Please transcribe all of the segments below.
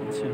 अच्छा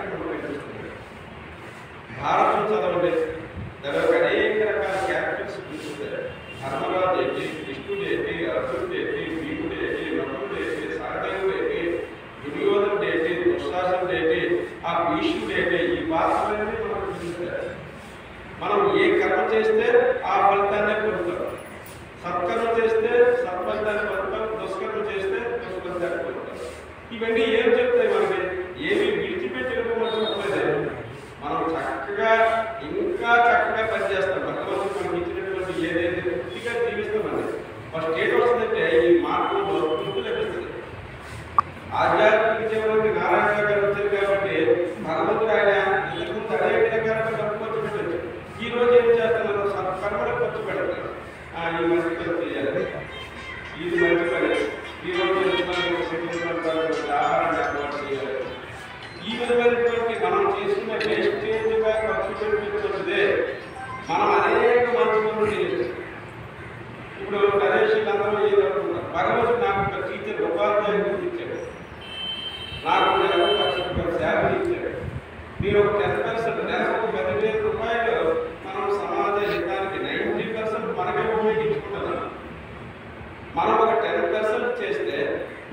ఈ రోజు మీరు ఒక 10% నెలకు ఒక 10,000 రూపాయలు మనం సమాజ హితానికి 90% మనమే ఉపయోగించుకుంటున్నాం. మనం ఒక 10% చేస్తే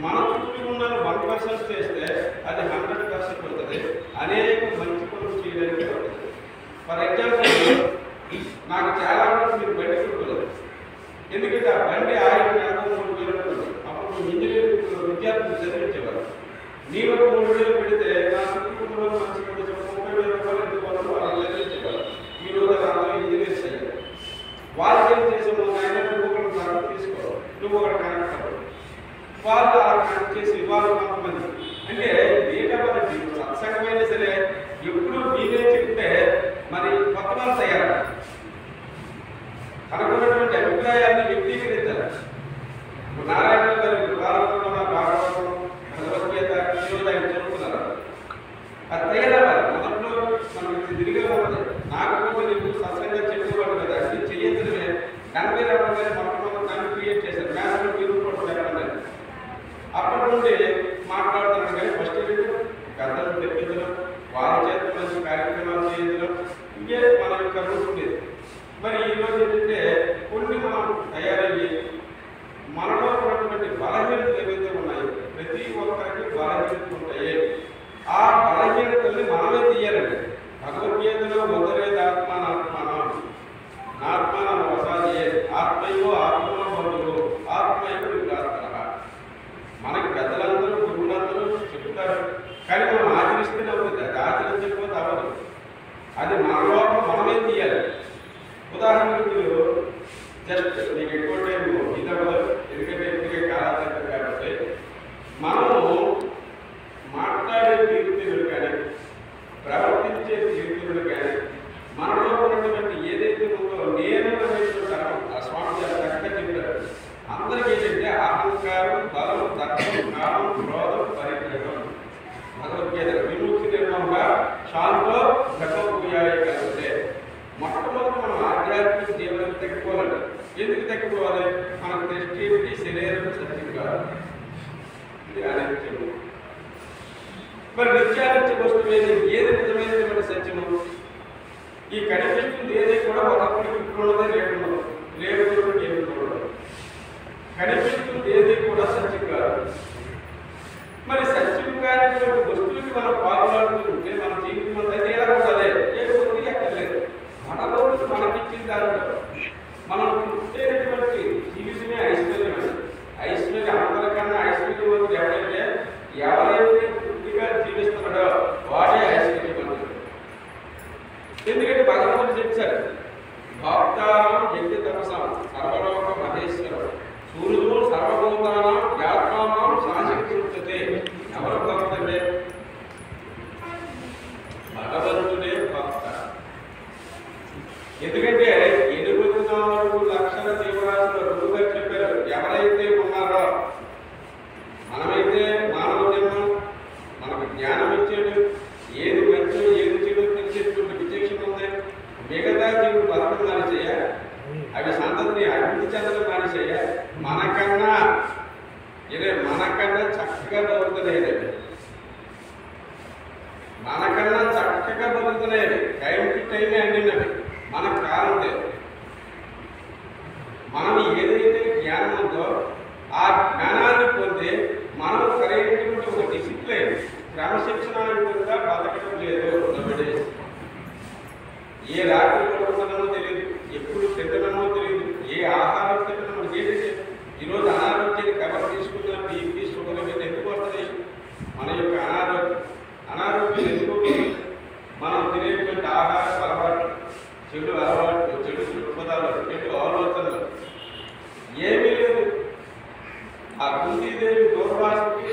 మన చుట్టూ ఉన్న 1% చేస్తే అది 100% అవుతుంది. అనేక మంచి పనులు చేయడానికి అవుతుంది. ఫర్ ఎగ్జాంపుల్ నాకు చాలా వరకు మీరు బండి కొనుక్కోలేదు. ఎందుకంటే ఆ బండి ఆయిల్ 3,000 ఉంటుంది. అప్పుడు ఇంజనీరింగ్ విద్యార్థులు చదివించేవారు. నేను ఒక 3,000 పెడితే నా కుటుంబంలో మంచి 30,000 రూపాయలు ఎందుకు వాళ్ళు చదివించేవారు. ఈ రోజు అందరూ ఇంజనీర్స్ అయ్యారు. వాళ్ళు ఏం చేసాము, ఆయన నువ్వు ఒకటి కరెక్ట్ తీసుకో, నువ్వు ఒకటి కరెక్ట్ అవ్వదు. వాళ్ళు అలా కరెక్ట్ చేసి వాళ్ళు కొంతమంది అంటే ఏంటంటే సత్సంగమైనా సరే ఎప్పుడు మీరే చెప్తే మరి కొత్త వాళ్ళు తయారు అనుకున్నటువంటి అభిప్రాయాన్ని వ్యక్తీకరించాలి. నారాయణ గారు భారతంలో భాగవతం భగవద్గీత ఆయన చదువుతున్నారు. అది తయారవ్వాలి. మొదట్లో మనకి తిరిగే ఉన్నది. నాకు నేను సత్సంగా చెప్పేవాడు కదా, అది చెయ్యొద్దనే కన్వే రావడం గారు మొట్టమొదటి దాన్ని క్రియేట్ చేశారు. మ్యాథ్స్లో మీరు కూడా చెప్పండి. అప్పటి నుండి మాట్లాడుతున్నాను కానీ ఫస్ట్ గద్దలు తెప్పించడం, వాళ్ళ చేత మంచి కార్యక్రమాలు చేయించడం, ఇవే మన యొక్క రూట్ ఉండేది. మరి ఈరోజు ఏంటంటే కొన్ని మనం తయారయ్యి మనలో ఉన్నటువంటి బలహీనతలు ఏవైతే ఉన్నాయో ప్రతి ఒక్కరికి బలహీనతలు ఉంటాయి. ఆ బలహీనతల్ని మనమే తీయాలండి. భగవద్గీతలో మొదలైన ఆత్మానాత్మానం ఆత్మానం వసాదియే ఆత్మయో ఆత్మలో బంధువు ఆత్మయో విరాత్మ. మనకి పెద్దలందరూ గురువులందరూ చెప్తారు కానీ మనం ఆచరిస్తూనే అవుతుంది. అది ఆచరించకపోతే అవ్వదు. అది మన లోపల మనమే తీయాలి. ఉదాహరణకు మీరు జస్ట్ మీకు ఎక్కువ టైం ఇదవ్వదు, ఎందుకంటే ఎందుకే కాలాతీతం కాబట్టి మనము మాట్లాడే తీరుతీరులు కానీ ప్రవర్తించే తీరుతీరులు కానీ మనలో ఉన్నటువంటి ఏదైతే ఉందో నేను అనేటువంటి ఆ స్వామి చక్కగా చెప్పారు. అందరికీ ఏంటంటే అహంకారం, బలం, దర్శనం, కామం, క్రోధం, పరిగ్రహం. భగవద్గీత విముక్తి నిర్మంగా శాంతో భగవద్గీయాయ కలిగితే మొట్టమొదటి మనం ఆధ్యాత్మిక జీవనం తగ్గిపోవాలి. ఎందుకు తగ్గిపోవాలి? మనకు దృష్టి శరీరం సత్యం కాదు, ఇది అనిత్యము. మరి నిత్యానిత్య వస్తువు ఏది నిజమైనటువంటి సత్యము? ఈ కనిపిస్తుంది ఏది కూడా ఒకప్పుడు ఇప్పుడున్నదే లేకుండా లేకుండా ఏమి కూడా కనిపిస్తుంది ఏది కూడా సత్యం కాదు. మరి సత్యం కానిటువంటి వస్తువుకి మనం పాల్గొడుతుంటే మన జీవితం అంతా ఎలా ఉండాలి? ఏ వస్తువు ఎక్కర్లేదు. మనలో మనకిచ్చిన దాంట్లో మనం పుట్టేటటువంటి జీవితమే ఐశ్వర్యం. ఐశ్వర్యం అందరికన్నా ఐశ్వర్యవంతుడు ఎవరైతే పూర్తిగా జీవిస్తున్నాడో వాడే ఐశ్వర్యవంతుడు. ఎందుకంటే భగవంతుడు చెప్పారు, భక్తానం యజ్ఞ తపసం సర్వలోక మహేశ్వరం సూర్యుడు సర్వభూతానం యాత్మానం శాశక్తి. ఎవరు భక్తుడే? భగవంతుడే భక్త. ఎందుకంటే 84 లక్షల జీవరాశుల రుజువుగా చెప్పారు. ఎవరైతే ఉన్నారో మనమైతే మానవ జన్మం మనకు జ్ఞానం ఇచ్చాడు, ఏది మంచో ఏది చెడు తెలిసేటువంటి విచక్షణ ఉంది. మిగతా జీవులు బతకం మానేసేయ, అవి సంతతిని అభివృద్ధి చెందడం మానేసేయ. మనకన్నా చక్కగా బతుకుతున్నాయి, మనకన్నా చక్కగా బతుకుతున్నాయి. టైంకి టైమే అండినవి. మనకు కాలం లేదు. మనం ఏదైతే జ్ఞానం ఉందో ఆ జ్ఞానాన్ని పొంది మనం సరైనటువంటి ఒక డిసిప్లైన్ క్రమశిక్షణాయుతంగా బతకడం లేదు. ఏ రాత్రి పడుకున్నామో తెలియదు, ఎప్పుడు తింటున్నామో తెలియదు, ఏ ఆహారం తింటున్నామో ఏంటంటే ఈరోజు అనారోగ్యాన్ని కవర్ తీసుకున్న బీపీ షుగర్ ఇవన్నీ ఎందుకు వస్తుంది? మన యొక్క అనారోగ్యం ఎందుకు? మనం తినేటువంటి ఆహార అలవాట్లు, చెడు అలవాట్లు, చెడు దృక్పథాలు, చెడు ఆలోచనలు ఏమీ లేదు. ఆ కుంతీదేవి దూర్వాసుకి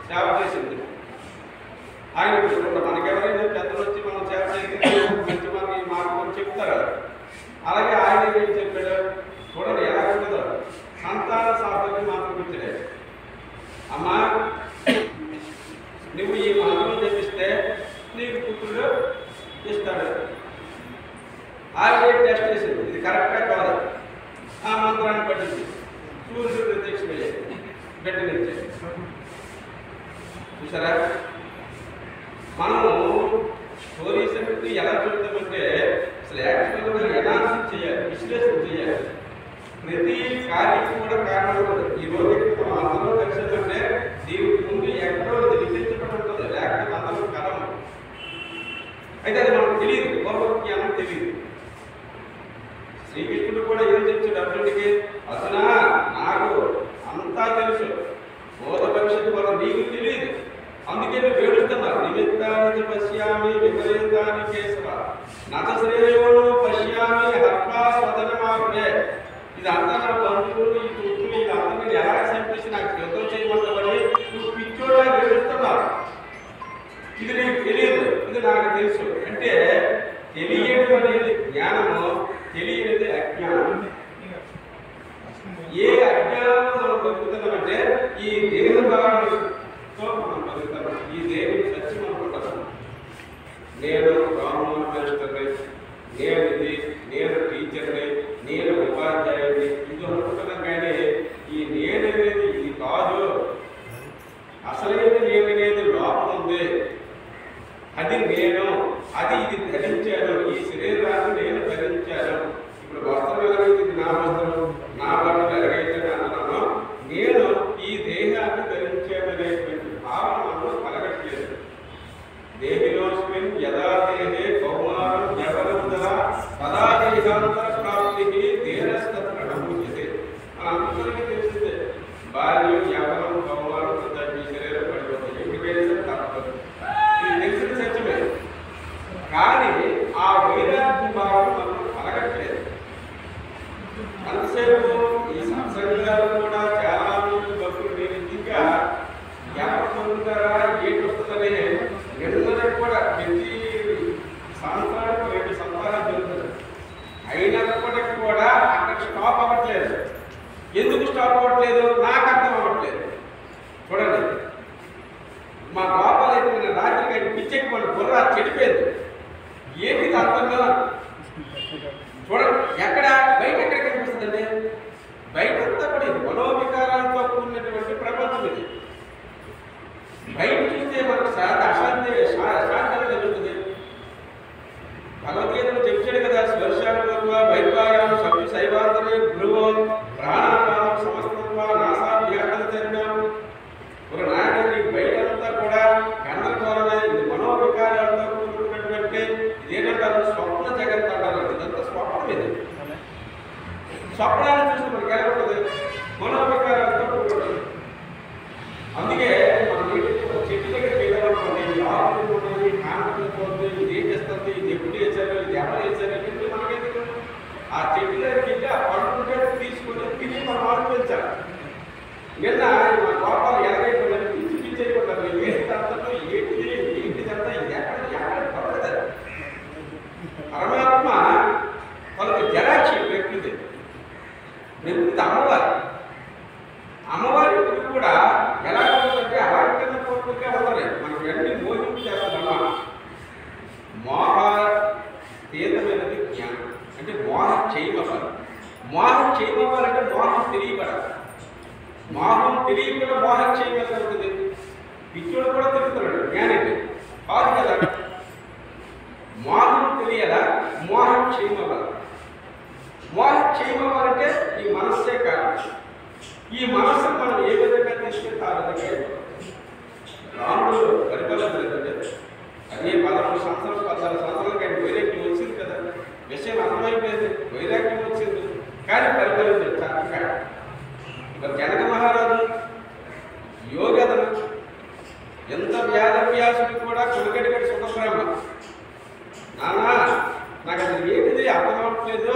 సేవ చేసింది. ఆయన మనకెవరైనా పెద్దలు వచ్చి మనం సేవ చేస్తే మంచి మనకి మాకు చెప్తారు. అలాగే ఆయన ఏం చెప్పాడు చూడండి ఎలా ఉంటుందో. సంతాన సాఫల్యం మాత్రం ఇచ్చాడు. అమ్మా నువ్వు ఈ మంత్రం చెప్పిస్తే నీకు పుత్రుడు ఇస్తాడు. ఆవిడ టెస్ట్ చేసింది, ఇది కరెక్ట్గా కాదు. ఆ మంత్రాన్ని పట్టింది, సూర్యుడు ప్రత్యక్షమయ్యాడు, బిడ్డనిచ్చాడు. చూసారా? మనము ఎందుకు ఎలా చెబుతామంటే అసలు యాక్చువల్గా ఎనాలిసిస్ చేయాలి, విశ్లేషణ చేయాలి. ప్రతి కార్యం కూడా కారణం ఉంటుంది. ఈ రోజు మనం అందరూ కలిసిందంటే దీనికి ముందు ఎక్కడో ఇది విధించబడి ఉంటుంది, లేకపోతే అందరూ కలము. అయితే అది మనకు తెలియదు, పూర్వజ్ఞానం తెలియదు. శ్రీకృష్ణుడు కూడా ఏం తెచ్చాడు అర్జునుడికి, అసలు నాకు అంతా తెలుసు, బోధ భవిష్యత్తు వల్ల నీకు తెలియదు, అందుకే నువ్వు వేడుస్తున్నావు. నిమిత్తానికి పశ్యామి విపరీతాన్ని కేశవ నత శ్రేయోను పశ్యామి హర్పా స్వదనమాపే. ఇది అంతా నా బంధువులు, ఈ చుట్టూ ఇది అందరినీ ఎలా చంపేసి నాకు యుద్ధం చేయమంటావని నువ్వు పిచ్చోడా వేడుస్తున్నావు. ఇది నీకు తెలియదు, ఇది నాకు తెలుసు. అంటే తెలియడం అనేది జ్ఞానము, తెలియనిది అజ్ఞానం. ఏ అజ్ఞానంలో మనం బతుకుతున్నామంటే ఈ దేహ భావనతో మనం బతుకుతున్నాం. ఈ దేవుని సత్యం అనుకుంటున్నాం. నేను గవర్నమెంట్ మినిస్టర్ని, నేను ఇది, నేను టీచర్ని, నేను ఉపాధ్యాయుడిని, ఇది అనుకుంటున్నాం. కానీ ఈ నేననేది ఇది కాదు. అసలైన నేననేది లోపల ఉంది. అది నేను, అది ఇది ధరించాను, ఈ శరీరాన్ని నేను ధరించాను. ఇప్పుడు వస్త్రం ఎలాగైతే నా వస్త్రం, నా బట్టలు ఎలాగైతే అన్నానో నేను ఈ దేహాన్ని ధరించాను అనేటువంటి భావన మనలో కలగట్లేదు. దేహిలోస్మిన్ యదా దేహే కౌమారం యవనం తదా దేహాంతర ప్రాప్తికి దేహస్తత్ర నమూజ్యతే. మనందరికీ తెలిసిందే, బాల్యం, యవనం, కౌమారం ఈ శరీరం పడిపోతుంది, ఎప్పటికైనా తప్పదు. ఇది తెలిసిన సత్యమే. కానీ ఆ వైరాగ్య భావం మనం కలగట్లేదు. అంతసేపు ఈ సంసర్గాలు కూడా చాలా మంది భక్తులు నేను ఇంకా ఎవరు పొందుతారా ఏంటి వస్తుందని నిన్నది కూడా ప్రతి సంవత్సరానికి 2 సంవత్సరాలు జరుగుతుంది. అయినప్పటికీ కూడా అక్కడ స్టాప్ అవ్వట్లేదు. ఎందుకు స్టాప్ అవ్వట్లేదు నాకు అర్థం అవ్వట్లేదు. చూడండి, మా బాబాలు అయితే నిన్న రాత్రికి ఆయన పిచ్చెక్కి మన బుర్ర చెడిపోయింది. ఏంటి అర్థంగా చూడండి, ఎక్కడ బయట ఎక్కడ కనిపిస్తుందండి? బయటంతా కూడా ఇది మనోవికారాలతో కూడినటువంటి ప్రపంచం. ఇది బయట చూస్తే మనకు శాంతి జరుగుతుంది. భగవద్గీతలో చెప్పాడు కదా, స్పర్శానుభవ వైద్యాయం సభ్యు శైవాంతరే గురువు ప్రాణాపానం సమస్తత్వ నాసాభ్యాకరణ. ఒక నాయకుడి బయటంతా కూడా గందరగోళమే. ఇది మనోవికారాలతో కూడుకున్నటువంటి ఇదేంటారు, స్వప్న జగత్ అంటారు. ఇదంతా స్వప్నం. ఇది స్వప్నాన్ని చూస్తే మనకి ఎలా ఉంటుంది? మనోవికారాలతో కూడుకుంటుంది. అందుకే మనం చెట్టు దగ్గరికి వెళ్ళాలనుకోండి, ఆకులు ఉన్నాయి, కాండలు పోతుంది, ఇది ఏం చేస్తుంది, ఇది ఎప్పుడు వేసారు, ఇది ఎవరు వేసారు అంటే మనకెందుకు? ఆ చెట్టు దగ్గరికి వెళ్ళి ఆ పండుగ తీసుకుని తిని మనం ఆలోచించాలి. నిన్న మా గోపాలు ఎలాగైపోయినా పిచ్చి పిచ్చి అయిపోతారు. ఏంటంతా ఏంటిదంతా ఎక్కడ పడలేదు. పరమాత్మ వాళ్ళకి జరాక్షి ప్రకృతి అమ్మవారు. అమ్మవారి ఇప్పుడు కూడా ఎలా ఉంటుందంటే అలాంటి పూర్తిగా ఉండాలి. మనకు వెంటనే మోహించేస్తామా? మోహతీతమైనది జ్ఞానం. అంటే మోహం చేయమవ్వాలి. మోహం చేయమవ్వాలంటే మోహం తెలియబడాలి. మోహం తెలియకుండా మోహం చేయవలసి ఉంటుంది. పిచ్చోడు కూడా తిరుగుతున్నాడు, జ్ఞానండి కాదు కదా. మోహం తెలియాలా? మోహం చేయమవ్వాలి. మోహం చేయమవ్వాలంటే ఈ మనస్సే కాదు. ఈ మనస్సును మనం ఏ విధంగా తీసుకెళ్తే ఆ విధంగా రాముడు పరిపాలన జరుగుతుంది. అదే 13 సంవత్సరాలు 14 సంవత్సరాలకి ఆయన వైరాగ్యం వచ్చింది కదా. విషయం అర్థమైపోయింది, వైరాగ్యం వచ్చింది. కానీ పరిపాలించాడు చక్కగా. మరి జనక మహారాజు యోగతను ఎంత వ్యాధవ్యాసుడు కూడా కొడుకడిగడి సుఖప్రేమ. నానా నాకు అసలు ఏంటిది అర్థం అవ్వట్లేదు.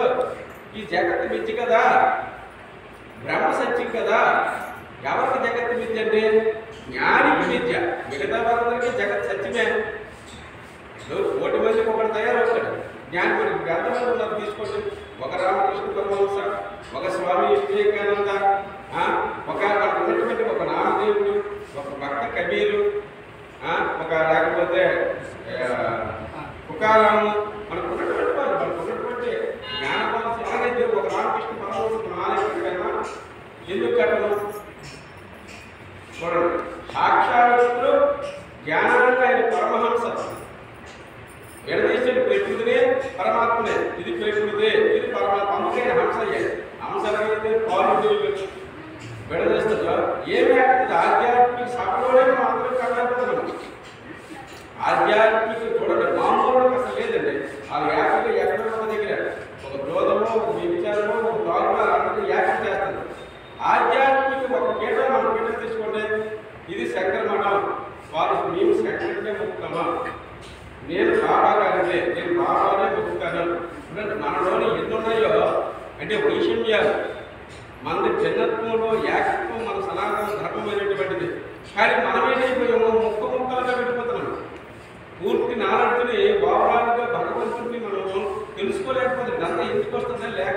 ఈ జగత్తు మించి కదా, బ్రహ్మ సత్యం కదా. ఎవరికి జగత్తు విద్య అంటే జ్ఞానికి విద్య. మిగతా వారందరికీ జగత్ సత్యమే. 1,00,00,000 మందికి ఒకటి తయారవుతాడు జ్ఞాని. మనకి ఎంతమంది ఉన్నారు తీసుకోండి. ఒక రామకృష్ణ పరమహంస, ఒక స్వామి వివేకానంద, ఒక ఉన్నటువంటి ఒక నామదేవుడు, ఒక భక్త కబీరు, ఒక లేకపోతే తుకారాము. మనకు ఉన్నటువంటి వారు, మనకు ఉన్నటువంటి జ్ఞానపాలస ఎలాగైతే ఒక రామకృష్ణ పరమహంస ఆలయం ఎందుకు కట్టడం? చూడండి, సాక్షాత్తు జ్ఞానాన్ని ఆయన పరమహంస విడదీశాడు. ప్రకృతినే పరమాత్మనే, ఇది ప్రకృతే, ఇది పరమాత్మ. అందుకే హంసయ్యే హంస అయితే పాలు విడదీస్తుందో ఏమి ఆధ్యాత్మిక సభలోనే మనం అందరం కలగలుగుతున్నాం. ఆధ్యాత్మిక చూడండి మామూలు అసలు లేదండి. ఆ యాక్టిగా ఎక్కడ ఉన్న దగ్గర ఒక క్రోధమో ఒక విచారమో ఒక తాగులో అలాంటిది యాక్ట్ చేస్తుంది. ఆధ్యాత్మిక ఒక పీఠం మనం పీఠం తీసుకోండి, ఇది శంకర మఠం, వాళ్ళు మేము శంకరుడికే మొక్కుతామా, నేను బాబా గారిదే, నేను బాబానే మొక్కుతాను. మనలోని ఎన్ని ఉన్నాయో అంటే వైషమ్యాలు, మనది భిన్నత్వంలో ఏకత్వం మన సనాతన ధర్మమైనటువంటిది. కానీ మనమేమైపోయామో ముక్క ముక్కలుగా వెళ్ళిపోతున్నాం. పూర్తి నాలెడ్జ్ని ఓవరాల్గా భగవంతుడిని మనం తెలుసుకోలేకపోతే అంతా ఎందుకు వస్తుందని లేక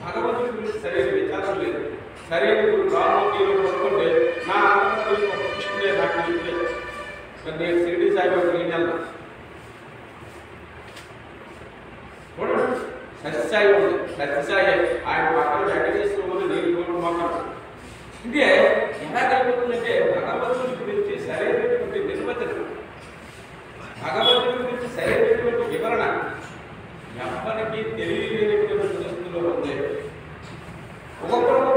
భగవంతుడి గురించి సరైన విచారం లేదు. సరైన రామోజీలో పడుకుంటే నా కృష్ణుడే నాకు ఇప్పుడే నేను షిరిడి సాయిబాబు నేను చూడండి సత్యసాయి ఉంది, సత్యసాయి ఆయన పక్కన వెంకటేశ్వరుడు నేను మొక్కను. ఇదే ఎలాగైపోతుందంటే భగవంతుడి గురించి సరైనటువంటి నిర్వచనం, భగవంతుడి గురించి సరైనటువంటి వివరణ ఎవరికి తెలియలేనటువంటి దృష్టిలో ఉంది. ఒక్కొక్కరికి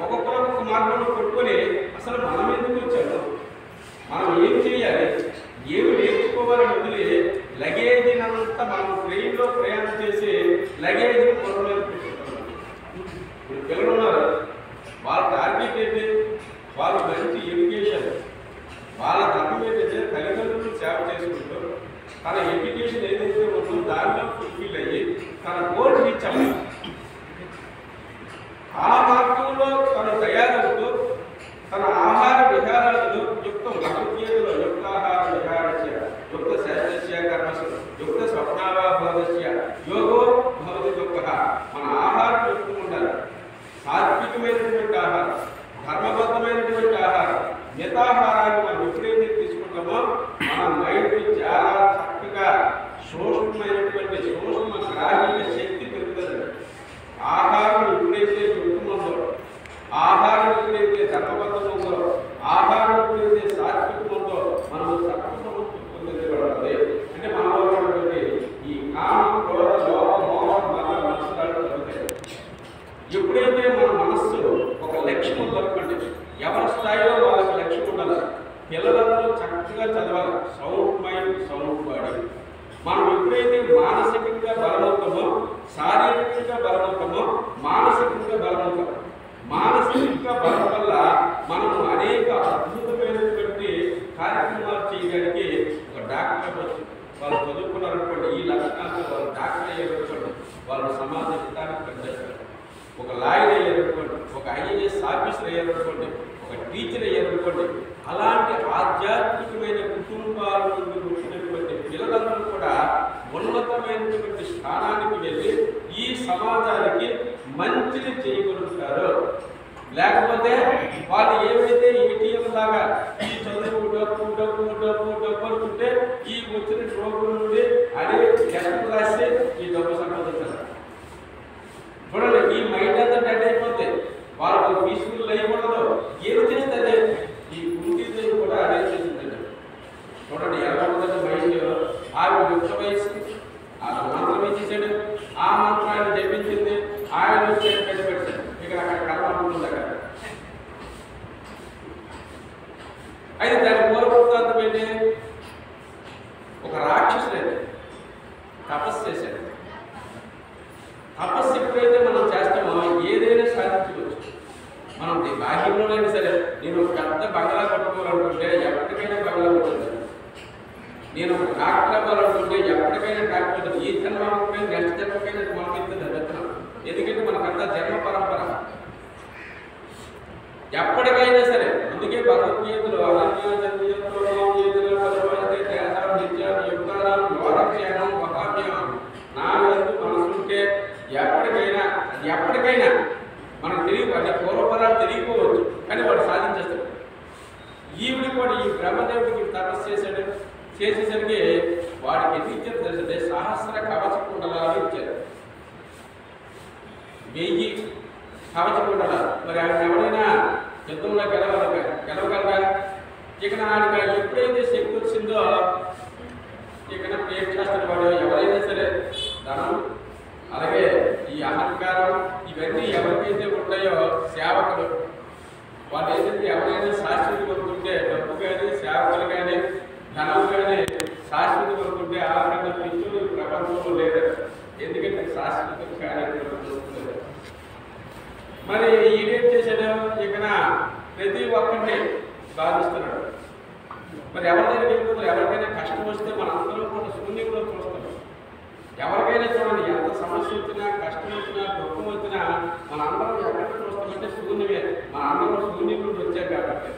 ఒక మార్గంలో కొట్టుకొని అసలు మనం ఎందుకు వచ్చాము, మనం ఏం చేయాలి, ఏమి నేర్చుకోవాలని వదిలి లగేజీనంతా మనం ట్రైన్లో ప్రయాణం చేసి లగేజ్ పొరలో ఇప్పుడు పిల్లలు ఉన్నారు, వాళ్ళ టార్గెట్ ఏంటి, వాళ్ళు మంచి ఎడ్యుకేషన్, వాళ్ళ ధర్మం ఏంటంటే తల్లిదండ్రులు సేవ చేసుకుంటూ తన ఎడ్యుకేషన్ ఏదైతే ఉందో దానిలో ఫుల్ఫిల్ అయ్యి తన గోల్ రీచ్ అవ్వాలి. ఆ మార్గంలో తను తయారవుతూ తన ఆహార విహారాలను యుక్తం భగవద్గీతలో యుక్తాహార విహారస్య యుక్త శాస్త్రస్య కర్మసు యుక్త స్వప్నాభావస్య యోగో భవతి దుఃఖ. మన ఆహారం యుక్తం ఉండాలి, సాత్వికమైనటువంటి ఆహారం, ధర్మబద్ధమైనటువంటి ఆహారం. మితాహారాన్ని మనం ఎప్పుడైతే తీసుకుంటామో మన మైండ్ చాలా చక్కగా సూక్ష్మమైనటువంటి సూక్ష్మ గ్రాహ్య శక్తి పెరుగుతుంది. ఆహారం ఎప్పుడైతే యుక్తముందో, ఆహారం ఎప్పుడైతే ధర్మబద్ధం ఉందో, ఆహారం ఎప్పుడైతే సాత్వికం ఉందో మనం సత్వసమృద్ధి పొందబడుతుంది. అంటే మనలో ఉన్నటువంటి ఈ కామ క్రోధ లోభ మోహ మద మనసులు జరుగుతాయి. ఎప్పుడైతే మన మనస్సు ఒక లక్ష్యం ఉందనుకోండి, ఎవరి స్థాయిలో వాళ్ళకి లక్ష్యం ఉండాలి. పిల్లలందరూ చక్కగా చదవాలి, సౌండ్ మైండ్ సౌండ్ బాడీ. మనం ఎప్పుడైతే మానసికంగా బలమవుతామో, శారీరకంగా బలమవుతామో, మానసికంగా బలమవుతాం. మానసికంగా బలం వల్ల మనం అనేక అద్భుతమైనటువంటి కార్యక్రమాలు చేయడానికి ఒక డాక్టర్ వాళ్ళు చదువుకున్నారనుకోండి, ఈ లక్షణాలతో వాళ్ళు డాక్టర్ అయ్యారనుకోండి, వాళ్ళు సమాజ హితానికి పనిచేస్తారు. ఒక లాయర్ అయ్యారనుకోండి, ఒక ఐఏఎస్ ఆఫీసర్ అయ్యారనుకోండి, ఒక టీచర్ అయ్యారనుకోండి. అలాంటి ఆధ్యాత్మికమైన కుటుంబాల నుండి వచ్చినటువంటి పిల్లలందరూ కూడా ఉన్నతమైనటువంటి స్థానానికి వెళ్ళి ఈ సమాజానికి మంచిని చేయగలుగుతారు. లేకపోతే వాళ్ళు ఏవైతే ఏటీఎం లాగా ఈ చదువు డబ్బు డబ్బు డబ్బు డబ్బు అనుకుంటే ఈ వచ్చిన రోగుల నుండి అదే లెక్కలు రాస్తే ఈ డబ్బు సంపాదించారు. చూడండి, ఈ మైండ్ అంతా డెడ్ అయిపోతే వాళ్ళకు పీస్ఫుల్ అయిపోవడంలో ఏం చేస్తుంది, ఈ కుంటిదేవి కూడా అదే చేసిందండి. చూడండి ఎలా ఉంటుందంటే మైండ్ ఆవిడ యుక్త వయసు ఆ మంత్రం ఇచ్చేసాడు, ఆ మంత్రాన్ని జపించింది, ఆయన వచ్చేది పెట్టాడు. ఇక్కడ అక్కడ కర్మ ఉంటుంది అక్కడ. అయితే దాని పూర్వవృత్తాంతం ఏంటి, ఒక రాక్షసుడు తపస్సు చేశాడు. తపస్సు ఎప్పుడైతే మనం చేస్తామో ఏదైనా సాధించవచ్చు. మనం బాహ్యంలోనైనా సరే, నేను పెద్ద బంగ్లా కట్టుకోవాలనుకుంటే ఎప్పటికైనా బంగ్లా ఉంటుంది. నేను ఒక డాక్టర్ అవ్వాలనుకుంటే ఎప్పటికైనా డాక్టర్ అవుతుంది. ఈ జన్మపై నెక్స్ట్ జన్మపైన మనకిస్తుంది రచన. ఎందుకంటే మనకంతా జన్మ పరంపర. ఎప్పటికైనా సరే, అందుకే భగవద్గీతలో నా వంతు మనసుంటే ఎప్పటికైనా మనకు తెలియదు. అంటే పూర్వపరాలు తెలియకపోవచ్చు, కానీ వాడు సాధించేస్తాడు. ఈవిడ కూడా ఈ బ్రహ్మదేవుడికి తపస్సు చేశాడు. చేసేసరికి వాడికి ఎన్ని ఇచ్చారు తెలిసిందే, సహస్ర కవచ కుండలాలు ఇచ్చారు. 1000 కవచ కుండలాలు. మరి ఆయన ఎవరైనా యుద్ధంలో గెలవగలగా? ఇక్కడ ఆయనకి ఎప్పుడైతే శక్తి వచ్చిందో ఇక ఏం చేస్తారు వాడు ఎవరైనా సరే ధనం అలాగే ఈ అహంకారం ఇవన్నీ ఎవరికైతే ఉంటాయో సేవకులు వాళ్ళు ఏంటంటే ఎవరైనా శాశ్వతి కొనుక్కుంటే డబ్బు కానీ సేవకులు కానీ ధనం కానీ శాశ్వతి కొనుక్కుంటే ఆ కన్నా పిచ్చులు ప్రపంచంలో లేదు. ఎందుకంటే శాశ్వతం కానీ చూస్తుంది. మరి ఈడేం చేశాడు ఇక ప్రతి ఒక్కరిని బాధిస్తున్నాడు. మరి ఎవరికైనా వెళ్ళిపోతారు. ఎవరికైనా కష్టం వస్తే మన అందరం కూడా శూన్యంలో చూస్తాం. ఎవరికైనా చూడండి, ఎంత సమస్య వచ్చినా కష్టం వచ్చినా దుఃఖం వచ్చినా మన అందరం ఎక్కడ చూస్తామంటే శూన్యమే. మన అందరం శూన్యం నుండి వచ్చాం కాబట్టి